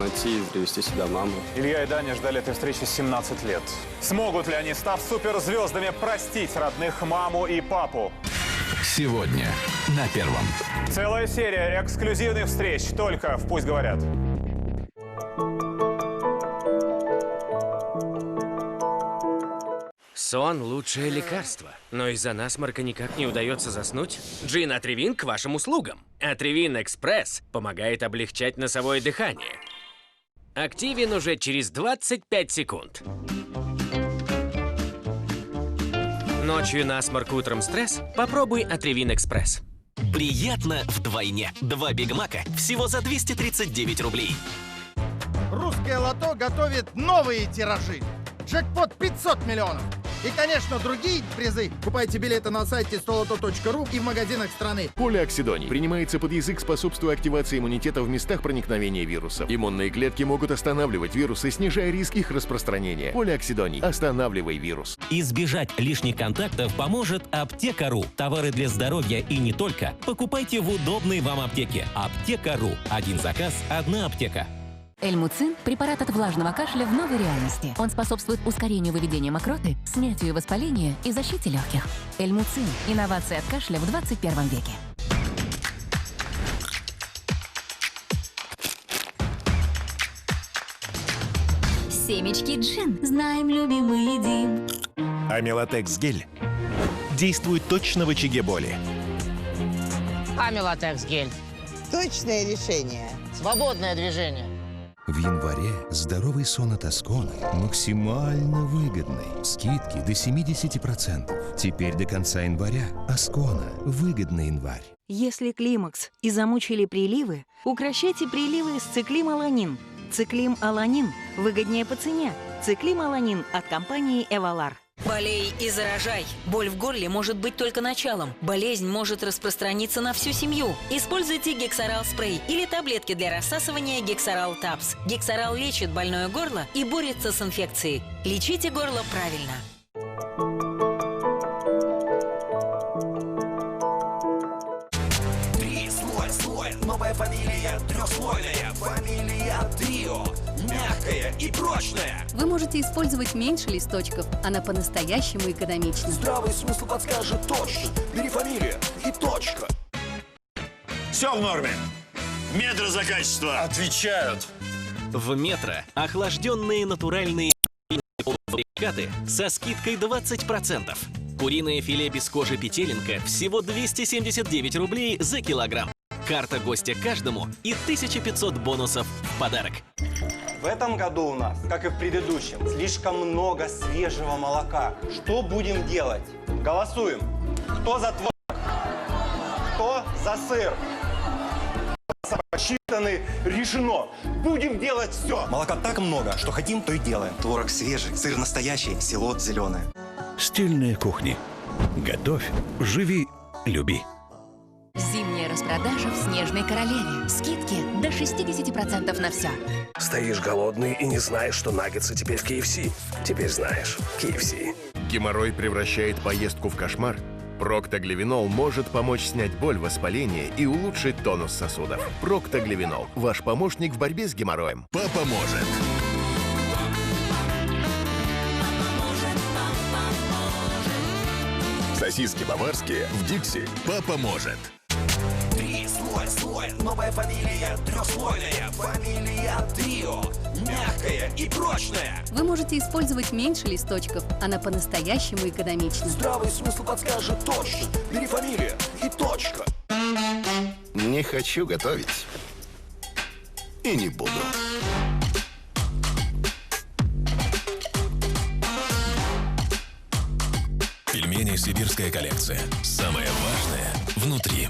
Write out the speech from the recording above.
найти и привести сюда маму. Илья и Даня ждали этой встречи 17 лет. Смогут ли они, став суперзвездами, простить родных маму и папу? Сегодня на Первом. Целая серия эксклюзивных встреч только в «Пусть говорят». Сон – лучшее лекарство, но из-за насморка никак не удается заснуть. Джин Атривин к вашим услугам. Атривин Экспресс помогает облегчать носовое дыхание. Активен уже через 25 секунд. Ночью насморк, утром стресс? Попробуй Атривин Экспресс. Приятно вдвойне. 2 Биг Мака всего за 239 рублей. Русское лото готовит новые тиражи. Джекпот 500 миллионов. И, конечно, другие призы. Купайте билеты на сайте stoloto.ru и в магазинах страны. Полиоксидоний принимается под язык, способствуя активации иммунитета в местах проникновения вирусов. Иммунные клетки могут останавливать вирусы, снижая риск их распространения. Полиоксидоний. Останавливай вирус. Избежать лишних контактов поможет Аптека.ру. Товары для здоровья и не только. Покупайте в удобной вам аптеке. Аптека.ру. Один заказ, одна аптека. Эльмуцин – препарат от влажного кашля в новой реальности. Он способствует ускорению выведения мокроты, снятию воспаления и защите легких. Эльмуцин – инновация от кашля в 21 веке. Семечки Джин. Знаем, любим и едим. Амилотекс гель действует точно в очаге боли. Амилотекс гель. Точное решение. Свободное движение. В январе здоровый сон от Аскона максимально выгодный. Скидки до 70%. Теперь до конца января Аскона. Выгодный январь. Если климакс и замучили приливы, укрощайте приливы с циклим-аланин. Циклим-аланин выгоднее по цене. Циклим-аланин от компании «Эвалар». Болей и заражай. Боль в горле может быть только началом. Болезнь может распространиться на всю семью. Используйте Гексарал спрей или таблетки для рассасывания Гексарал Тапс. Гексарал лечит больное горло и борется с инфекцией. Лечите горло правильно. Слой, новая фамилия, трехслойная, фамилия Трио, мягкая и прочная. Вы можете использовать меньше листочков, она по-настоящему экономична. Здравый смысл подскажет точно, бери фамилию и точка. Все в норме. Метро за качество. Отвечают. В Метро охлажденные натуральные полуфабрикаты со скидкой 20%. Куриное филе без кожи петелинка всего 279 рублей за килограмм. Карта гостя каждому и 1500 бонусов в подарок. В этом году у нас, как и в предыдущем, слишком много свежего молока. Что будем делать? Голосуем. Кто за творог? Кто за сыр? Посчитаны, решено. Будем делать все. Молока так много, что хотим, то и делаем. Творог свежий, сыр настоящий, село зеленое. Стильные кухни. Готовь, живи, люби. Зимняя распродажа в «Снежной королеве». Скидки до 60% на все. Стоишь голодный и не знаешь, что наггетсы теперь в KFC. Теперь знаешь. KFC. Геморрой превращает поездку в кошмар? Проктоглевинол может помочь снять боль, воспаление и улучшить тонус сосудов. Проктоглевинол – ваш помощник в борьбе с геморроем. Папа может. Сосиски баварские в Дикси. Папа может. Слой, новая фамилия, трехслойная, фамилия Трио, мягкая и прочная. Вы можете использовать меньше листочков, она по-настоящему экономична. Здравый смысл подскажет точно, бери фамилию и точка. Не хочу готовить. И не буду. Пельмени «Сибирская коллекция». Самое важное внутри.